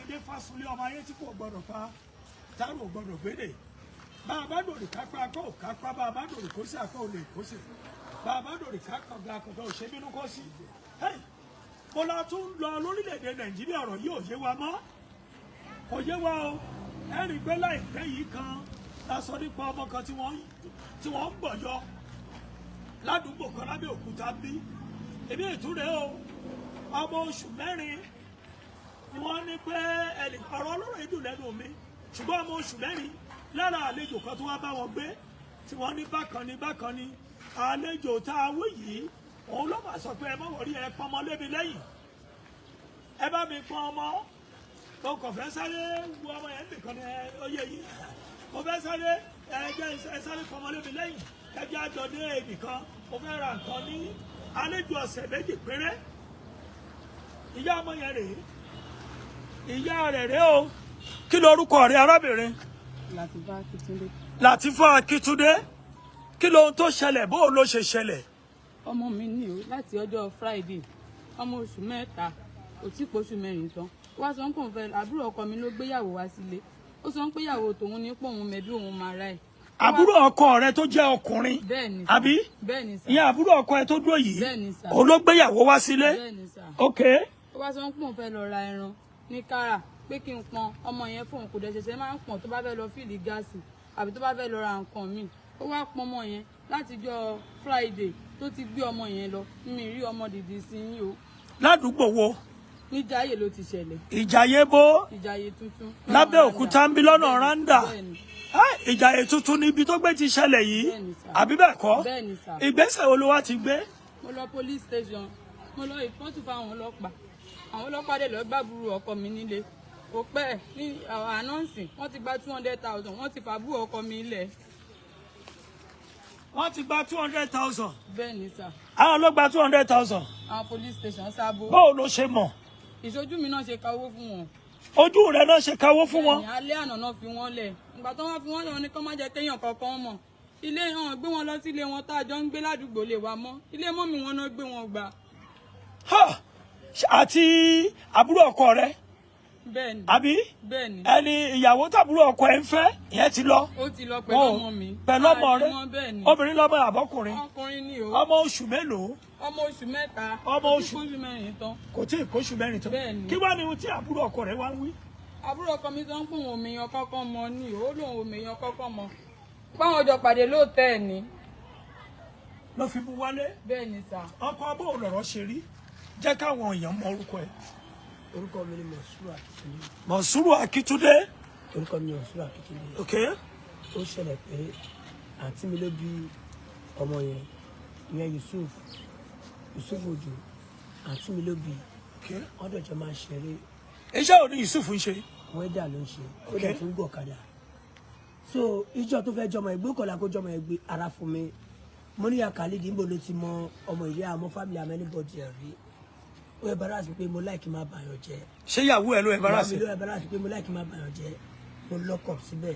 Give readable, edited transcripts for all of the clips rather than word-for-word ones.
adé fásulé ọmọ ayé tí kò gbọdọ̀ pa táwọn ò gbọdọ̀ gbédè bá a bá dòrì kápá akọ ò kápá bá a bá dòrì kó sí akọ ò lè kó sí bá a bá dòrì kápá akọ̀gá ò ṣe bínú kó sí. mo la tún lọ lórílẹ̀‐èdè nàìjíríà ọ̀rọ̀ yìí ò yé wa mọ́ kò yé wa o ẹ̀rí pé láìpẹ́ yìí kan la sọ nípa ọmọ kan tí wọ́n ń gbọ̀yọ ládùúgbò kan lábẹ́ òkúta bí èmi ìtúre o ọmọ oṣù mẹ́rin ni wọ́n ní pé ọ̀rọ̀ ọlọ́rọ̀ ìdùn lẹ́nu mi ṣùgbọ́n ọmọ oṣù mẹ́rin lára àlejò kan tó wá bá wọn gbé tí wọ́n ní bákan ni àlejò tá a wí yìí òun ló máa sọ pé ẹ má wọrí ẹ pọn ọmọ lébi lẹ́yìn ẹ bá mi pọn ọmọ mo kàn fẹ́ sáré wo ọmọ yẹn nìkan ní oyè yìí mo fẹ́ sáré ẹ sáré pọn ọmọ lébi lẹ́yìn ẹ jẹ́ àjọ dé nìkan mo fẹ́ ra nǹkan ní àlejò ọ̀sẹ̀ méjì péré ìyá ọmọ yẹn rèé ìyá rẹ̀ rèé o kí lorúkọ rẹ̀ arábìnrin. Làtífà Akíntúndé kí lohun tó ṣẹlẹ̀ bó ló ṣe ṣẹlẹ̀. ọmọ mi ní o láti ọjọ́ Friday ọmọ oṣù mẹ́ta kò tí pọ̀ṣù mẹ́rin tán wá sọ pé òun fẹ́ àbúrò ọkọ mi ló gbéyàwó wá sílé ó sọ pé ìyàwó tòun ní pọ̀ òun mẹ́bí òun máa ra ẹ̀. àbúrò ọkọ rẹ tó jẹ́ ọkùnrin àbí ìyẹn àbúrò ọkọ ẹ tó dúró yìí òun ló gbéyàwó wá sílé. ok. ó wá sọ pé òun fẹ́ lọ ra ẹran ní kára pé kí n pọn ọmọ yẹn fóun kò dẹ̀ ṣẹ̀ṣẹ̀ máa ń pọn tó bá fẹ́ lọ fìlì gáàsì àbí tó bá fẹ́ lọ ra nǹkan míì ó wá pọn ọmọ yẹn látijọ́ Friday tó ti gbé ọmọ yẹn lọ mi rí ọmọ dìdì sí yín o. ládùúgbò wo. níjàyè ló ti ṣẹlẹ̀. ìjàyè bó. ìjàyè tuntun. lábẹ́ òkúta ń bí lọ́nà randa. ìjàyè tuntun níbi tó gbé ti ṣẹlẹ̀ yìí àbí bẹ́ẹ̀ kọ́. ìgbésẹ̀ wo ló wá ti gbé. mo lọ police station mo lọ ìpọ́ntù fáwọn ọlọ́pàá àwọn ọlọ́pàá dẹ̀ lọ gbàbúrò ọkọ mi nílé kò pẹ́ ní ànánsì wọ́n ti gba 200,000 wọ́n ti fàbúrò ọkọ mi lẹ̀. wọ́n ti gba 200,000. bẹ́ẹ̀ ni sà. àwọn ló gba 200,000. àwọn police station sábò. báwo ló ṣe mọ̀. ìṣojú mi náà ṣe káwó fún wọn. ojú rẹ náà ṣe káwó fún wọn. alẹ́ àná náà fi wọ́n lẹ̀ ìgbà tó wọ́n fi wọ́n lẹ̀ wọ́n ní kó má jẹ́ kéèyàn kankan mọ̀ ilé hàn gbé wọn lọ sí ilé wọn tá a jọ ń gbé ládùúgbò lè wá mọ́ ilé mọ́mì wọn náà gbé wọn gbà. àti àbúrò ọkọ rẹ. bẹ́ẹ̀ni. àbí. bẹ́ẹ̀ni. ẹni ìyàwó tàbúrò ọkọ ẹ ń fẹ́ ìyẹn ti lọ. ó ti lọ pẹ̀lú ọmọ mi. pẹ̀lú ọmọ rẹ obìnrin lọmọ àbọ̀kùnrin. ọkùnrin ni o. ọmọ oṣù mélòó. ọmọ oṣù mẹ́ta. ọmọ oṣù mẹ́rin tán. kò tí ì kóṣù mẹ́rin tán. bẹ́ẹ̀ni. kí wàá ní ohun tí àbúrò ọkọ rẹ wá ń wí. àbúrò ọkọ mi sọ ń pòun òmìyàn kọ́kọ́ mọ ni ó lóun òmìyàn kọ́kọ́ mọ. báwọn ọjọ́ pàdé lóòótọ́ ẹ̀ ni. lọ fi mú wálé. bẹ́ẹ̀ni sà. ọkọ bó lọ̀rọ̀ ṣe rí jẹ́ káwọn èèyàn mọ orúkọ ẹ̀. orúkọ mi ni Mọ̀súrù Akíntúndé. Mọ̀súrù Akíntúndé. orúkọ mi ni Mọ̀súrù Akíntúndé. ok. ó ṣẹlẹ̀ pé àǹtí mi ló bí ọmọ yẹn ìyẹn Yusuf Òjò àǹtí mi ló bí wọ́n dọ̀jọ́ máa ṣeré. iṣẹ́ òní Yusuf ń ṣe. wẹ́dà ló ń ṣe ó dẹ̀ tún gbọ́ ọ̀kadà. so ìjọ tó fẹ́ jọmọ ẹgbẹ́ kọ̀ọ̀la kó jọmọ ẹgbẹ́ ara fún mi mo ní àkàlídìí níbo ló ti mọ ọmọ ìyá àmọ́ fámìlì àmọ́ anybody ẹ̀ rí ó ẹ̀báràsì pé mo láìkí máa bàyàn jẹ́. ṣé ìyàwó ẹ ló ẹ̀báràsì. ìyàwó mi ló ẹ̀báràsì pé mo láìkí máa bàyàn jẹ́ mo lọ́kọ̀ síbẹ̀.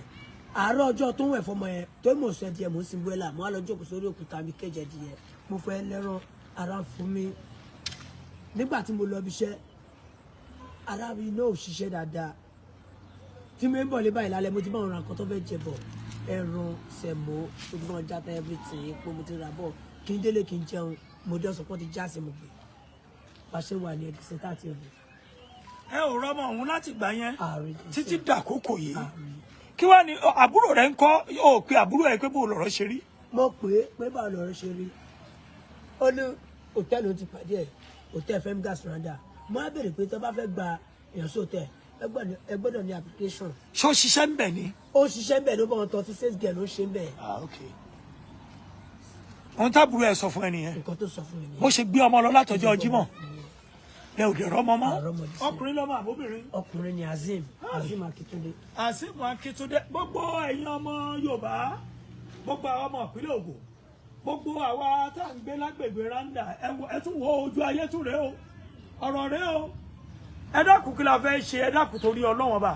àárọ̀ ọjọ́ tó ń wẹ̀ fọmọ yẹn tó mọ̀ sọ díẹ̀ mo ń sin búẹ́là mo á lọ jókòó sórí òkúta mi kéje díẹ̀ mo fẹ́ lẹ́rán ara fún mi. nígbà tí mo lọ bí iṣẹ́ ara mi náà ò ṣiṣẹ́ dáadáa tí mo ń bọ̀ lé báyìí lálẹ́ mo ti bá wọn ra nǹkan tó fẹ́ jẹ bọ̀ ẹran sẹ̀mó ojúmọ́ játa everything epo mo ti rà bọ̀ kí n délé kí n jẹun mo dé ọ̀sán pọ́n ti já sí mo gbé pàṣẹ wà ní ẹdínsẹ táàtì ọdún. ẹ ò rọmọ òun láti gbà yẹn títí dàkókò yìí kí wàá ní àbúrò rẹ ń kọ́ yóò pe àbúrò ẹ pé bó lọ̀rọ̀ ṣe rí. mo pè é pé báwo lọ̀rọ̀ ṣe rí ó ní hòtẹ́ẹ̀lì ó ti pàdé ẹ̀ hòtẹ́ẹ̀lì fẹ́mi gas randa mo á béèrè pé tó bá fẹ́ gba èèyàn sí hòtẹ́ẹ̀lì ẹ gbọ́dọ̀ ní application. ṣé ó ṣiṣẹ́ ń bẹ̀ ni. ó ṣiṣẹ́ ń bẹ̀ ló bá wọn tọ́ sí sales girl ló ṣe ń bẹ̀. ok. ohun tábùrù ẹ sọ fún ẹ nìyẹn. nǹkan tó sọ fún mi nìyẹn. bó ṣe gbé ọmọ lọ látọjọ́ Jímọ̀ ẹ ò dẹ̀ rọ́mọ mọ́ ọkùnrin lọ́mọ àbóbìnrin. ọkùnrin ni Azeem Akíntúndé. Azeem Akíntúndé gbogbo ẹ̀yin ọmọ Yorùbá gbogbo àwọn ọmọ ìpínlẹ̀ Ògùn gbogbo àwa tá à ń gbé lágbègbè randa ẹ tún wo ojú ayé tún rèé o ọ̀rọ̀ rèé o ẹ dákun kí la fẹ́ ṣe ẹ dákun torí Ọlọ́run ọba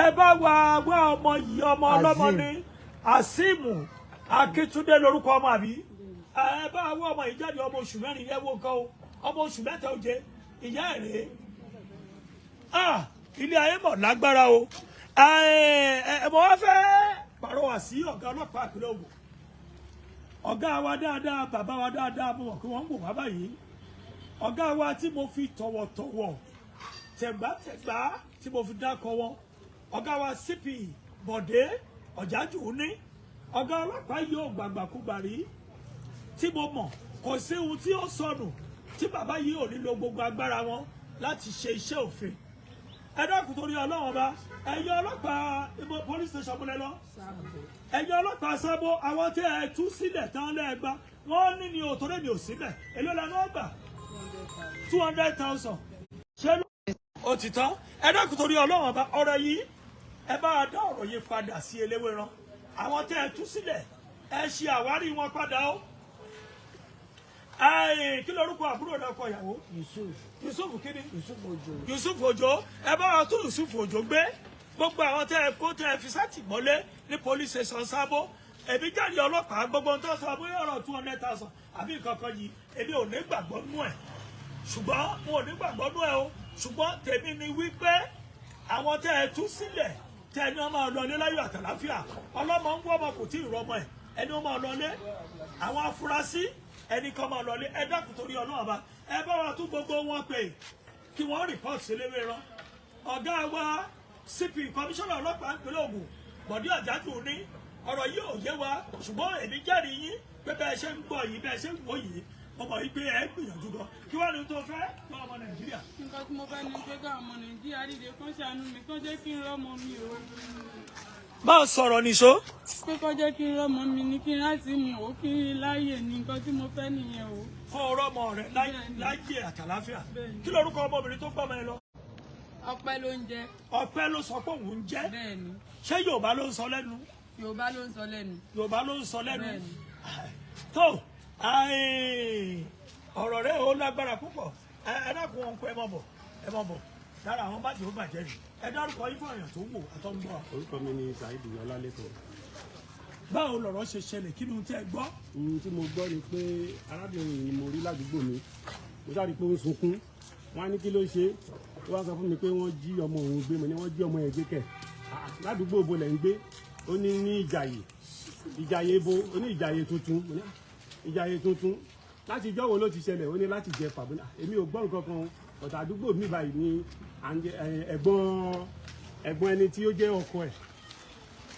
ẹ bá wa wá ọmọ yìí ọmọ ọlọ́mọ ní Azeem Akíntúndé lórúkọ ọmọ àbí ẹ bá wá ọmọ yìí jáde ọmọ oṣù mẹ́rin yẹ wo nǹkan o ọmọ oṣù mẹ́ta ó jẹ ìyá ẹ̀ rèé ilé ayé mọ̀ lágbára o mo wá fẹ́ pàrọwà sí ọ̀gá ọlọ́pàá ìpínlẹ̀ Ògùn ọ̀gá wa dáadáa bàbá wa dáadáa mo mọ̀ pé wọ́n ń wò wá báyìí ọ̀gá wa tí mo fi tọ̀wọ̀tọ̀wọ̀ tẹ̀gbátẹ̀gbá tí mo fi dákọ̀ wọn ọ̀gá wa CP Bọ̀dé Ọ̀jájú ní ọ̀gá ọlọ́pàá yóò gbàgbàkúgbà rí tí mo mọ̀ kò sí ohun tí ó sọnù tí bàbá yìí ò ní lo gbogbo agbára wọn láti ṣe iṣẹ́ òfin ẹ dákun torí Ọlọ́run ọba ẹ̀yin ọlọ́pàá ibo police station múlẹ̀ lọ ẹ̀yin ọlọ́pàá Sábó àwọn tí ẹ tú sílẹ̀ tán lẹ́ẹ̀gbá wọ́n ní ni òtòrè mi ò sílẹ̀ èló la náà gbà 200,000 ṣé ló ó ti tán ẹ dákun torí Ọlọ́run ọba ọ̀rọ̀ yìí ẹ bá dá ọ̀rọ̀ yìí padà sí Eléwéran àwọn tí ẹ tú sílẹ̀ ẹ ṣe àwárí wọn padà ó kí lorúkọ àbúrò náà kọ ìyàwó Yusuf kíni Yusuf Òjó ẹ bá wa tún Yusuf Òjó gbé gbogbo àwọn tẹ ẹ kó tẹ ẹ fi sátìmọ́lé ní police station Sábó èmi jáde ọlọ́pàá gbogbo ohun tó sọ bóyá ọ̀rọ̀ 200,000 àbí kankan yìí èmi ò ní gbàgbọ́ nú ẹ̀ ṣùgbọ́n mo ò ní gbàgbọ́ nú ẹ̀ o ṣùgbọ́n tèmi ni wípé àwọn tẹ ẹ tú sílẹ̀ tẹ ẹni wọn máa lọlé láyọ̀ àtàláfíà ọlọ́mọ ń wọ́ ọmọ kò tí ì rọmọ ẹ̀ ẹni wọn máa lọlé àwọn afurasí ẹni kan máa lọlé ẹ dákun torí Ọlọ́run bá ẹ bá wa tún gbogbo wọn pè kí wọ́n report sí Eléwéran ọ̀gá wa CP kọmíṣánná ọlọ́pàá ìpínlẹ̀ Ògùn Bọ̀dé Ọ̀jájú ní ọ̀rọ̀ yìí ò yé wa ṣùgbọ́n èmi jẹ́rìí yín pé bẹ́ẹ̀ ṣe ń gbọ́ yìí bẹ́ẹ̀ ṣe ń wò yìí mo mọ̀ wípé ẹ gbìyànjú gan kí wọ́n ní tó fẹ́ fún ọmọ Nàìjíríà. nǹkan tí mo fẹ́ ní pé káwọn ọmọ Nàìjíríà dìde kán ṣàánú mi kán jẹ́ kí n rọ́mọ mi o. máa sọ̀rọ̀ nìṣó. pé kán jẹ́ kí n rọ́mọ mi ní kí n láti mú o kí n láàyè ní nǹkan tí mo fẹ́ nìyẹn o. fún ọ̀rọ̀mọ rẹ láyé àtàláfíà kí lorúkọ ọmọbìnrin tó gbọ́mọ ẹ lọ. Ọpẹ́ ló ń jẹ. Ọpẹ́ ló sọ pé òun ń jẹ. bẹ́ẹ̀ni. ṣé Yorùbá ló ń sọ lẹ́nu. Yorùbá ló ń sọ lẹ́nu. Yorùbá ló ń sọ lẹ́nu. bẹ́ẹ̀ni. tó ọ̀rọ̀ rẹ̀ ó lágbára púpọ̀ ẹ dákun wọn kó ẹ mọ̀ bọ̀ lára àwọn bàjẹ́ ó bàjẹ́ rí ẹ dárúkọ yín fún èèyàn tó wò àtọ́gbọ́. orúkọ mi ni Saheed Ọlálẹ́kan. báwo lọ̀rọ̀ ṣe ṣẹlẹ̀ kí ni tẹ́ ẹ gbọ́. ohun tí mo gbọ́ ni pé arábìnrin yìí mo rí ládùúgbò mi mo sáré pé ó ń sunkún wọn á ní kí ló ṣe ó wá sọ fún mi pé wọ́n jí ọmọ òun gbé mo ní wọ́n jí ọmọ ẹ̀ gbé kẹ̀ ládùúgbò ibo lẹ̀ ń gbé ó ní ìjàyè ibo ó ní ìjàyè tuntun ìjàyè tuntun láti ìjọ́ wo ló ti ṣẹlẹ̀ ó ní láti jẹ fàbọn èmi ò gbọ́ nǹkan kan ọ̀tà àdúgbò mi báyìí ní ẹ̀gbọ́n ẹni tí ó jẹ́ ọkọ ẹ̀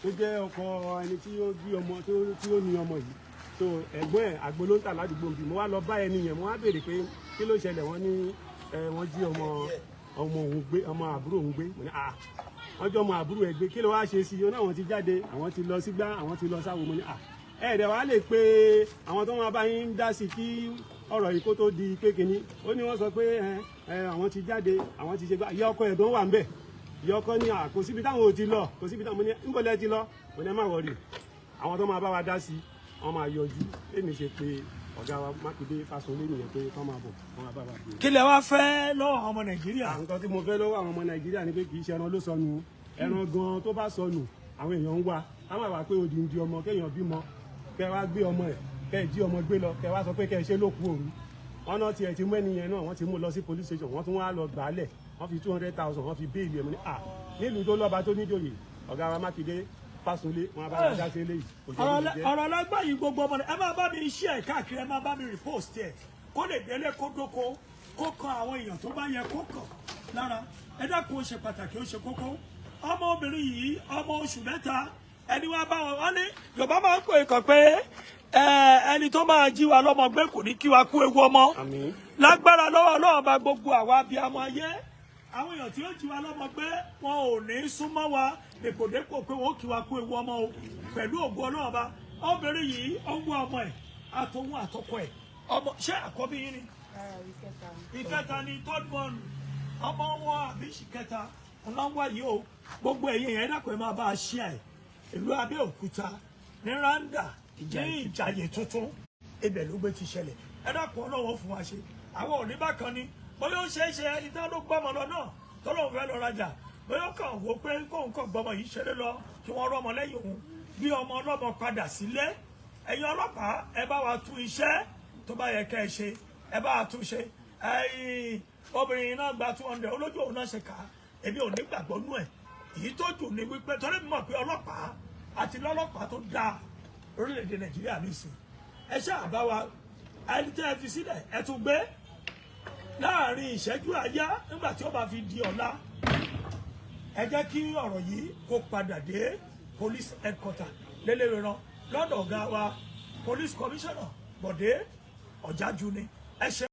ó jẹ́ ọkọ ẹni tí ó bí ọmọ tí ó ní ọmọ yìí tó ẹ̀gbọ́n ẹ̀ àgbo ló ń tà ládùúgbò mi mo wá lọ bá ẹni yẹn mo wá béèrè pé kí ló ṣẹlẹ̀ wọ́n ní wọ́n jí ọmọ òun gbé ọmọ àbúrò òun gbé wọ́n jọ ọmọ àbúrò ẹ̀ gbé kí ló wá ṣe sí i ó ní àwọn ti jáde àwọn ti lọ sígbà àwọn ti lọ sáwo mo ní ẹ̀ẹ́dẹ̀ wàá lè pe àwọn tó máa bá yín dá sí kí ọ̀rọ̀ yìí kó tó di pé kínní ó ní wọ́n sọ pé àwọn ti jáde àwọn ti ṣe gbá ìyá ọkọ ẹ̀gbọ́n wà ń bẹ̀ ìyá ọkọ ní kò síbi táwọn ò ti lọ kò síbi táwọn ń bọ̀ lẹ́ ti lọ mo ní ẹ má wọrí àwọn tó máa bá wa dá sí wọ́n máa yọjú èmi ṣe pé ọ̀gá wa Mákindé Fáṣọlé nìyẹn pé kọ́ máa bọ̀ wọ́n máa bá wa dé. kí lẹ wá fẹ́ lọ́wọ́ àwọn ọmọ Nàìjíríà. nǹkan tí mo fẹ́ lọ́wọ́ àwọn ọmọ Nàìjíríà ni pé kì í ṣe ẹran ló sọnù ẹran gan tó bá sọnù àwọn èèyàn ń wá á má wá pé odindi ọmọ kéèyàn bímọ kẹ wá gbé ọmọ ẹ kẹ jí ọmọ gbé lọ kẹ wá sọ pé kẹ ṣe lókù òru wọn náà tiẹ̀ ti mú ẹnìyẹn náà wọ́n ti mú lọ sí police station wọ́n tún wá lọ gbàálẹ̀ wọ́n fi 200,000 wọ́n fi béèlì ẹ̀mú ní nílùú tó lọ́ba tó níjòyè ọ̀gá wa Mákindé Fáṣọlé wọn bá wọn dá sí eléyìí. ọ̀rọ̀ lágbá yìí gbogbo ọmọ ẹ máa bá mi share káàkiri ẹ máa bá mi repost ẹ kó lè délé kó dóko kó kan àwọn èèyàn tó bá yẹ kó kàn lára ẹ dákun ó ṣe pàtàkì ó ṣe kókó ọmọbìnrin yìí ọmọ oṣù mẹ́ta ẹni wá bá wọn ní Yorùbá máa ń pè é kàn pé ẹni tó máa jí wa lọ́mọ gbé kò ní kí wa kú ewu ọmọ lágbára lọ́wọ́ Ọlọ́run bá gbogbo àwa abiyamọ ayé àwọn èèyàn tí ó jí wa lọ́mọ gbé wọn ò ní súnmọ́ wa dèpòdépò pé wọn ó kí wa kú ewu ọmọ o pẹ̀lú ògo Ọlọ́run bá obìnrin yìí ó ń wá ọmọ ẹ̀ àtòun àtọkọ ẹ̀ ọmọ ṣé àkọ́bí yín ni ìkẹta ni third born ọmọ wọn àbí ìkẹta ọlọ́wọ́ yìí o gbogbo ẹ̀yìn yẹn dàpọ̀ ẹ̀ máa bá a ṣí ẹ̀ ìlú Abẹ́òkúta ní Randa ní Ìjàyè tuntun ibẹ̀ ló gbé ti ṣẹlẹ̀ ẹ dákun Ọlọ́run fún wa ṣe àwọn òní bákan ni bóyá ó ṣeé ṣe ẹni tí wọn ló gbọ́mọ lọ náà tọ́lọ́run fẹ́ lọ rajà bóyá ó kàn wò pé kóun kàn gbọ́mọ yìí ṣeré lọ kí wọ́n rọ́mọ lẹ́yìn òun bí ọmọ ọlọ́mọ padà sílé ẹ̀yin ọlọ́pàá ẹ bá wa tún iṣẹ́ tó bá yẹ kẹ́ ẹ ṣe ẹ bá wa tún ṣe obìnrin náà gba 200 olójú òun náà ṣe kà á èmi ò ní gbàgbọ́ nú ẹ̀ èyí tó jù ní wípé torí mi mọ̀ pé ọlọ́pàá àti lọ́lọ́pàá tó dáa orílẹ̀-èdè Nàìjíríà nìsín ẹ ṣáà bá wa ẹni tẹ́ ẹ fi sílẹ̀ ẹ tún gbé láàrin ìṣẹ́jú àáyá nígbà tí ó bá fi di ọ̀la ẹ jẹ́ kí ọ̀rọ̀ yìí kó padà dé police headquarter lélẹ́rìíràn lọ́dọ̀ ọ̀gá wa police commissioner Bọ̀dé Ọ̀jájú ni ẹ ṣe.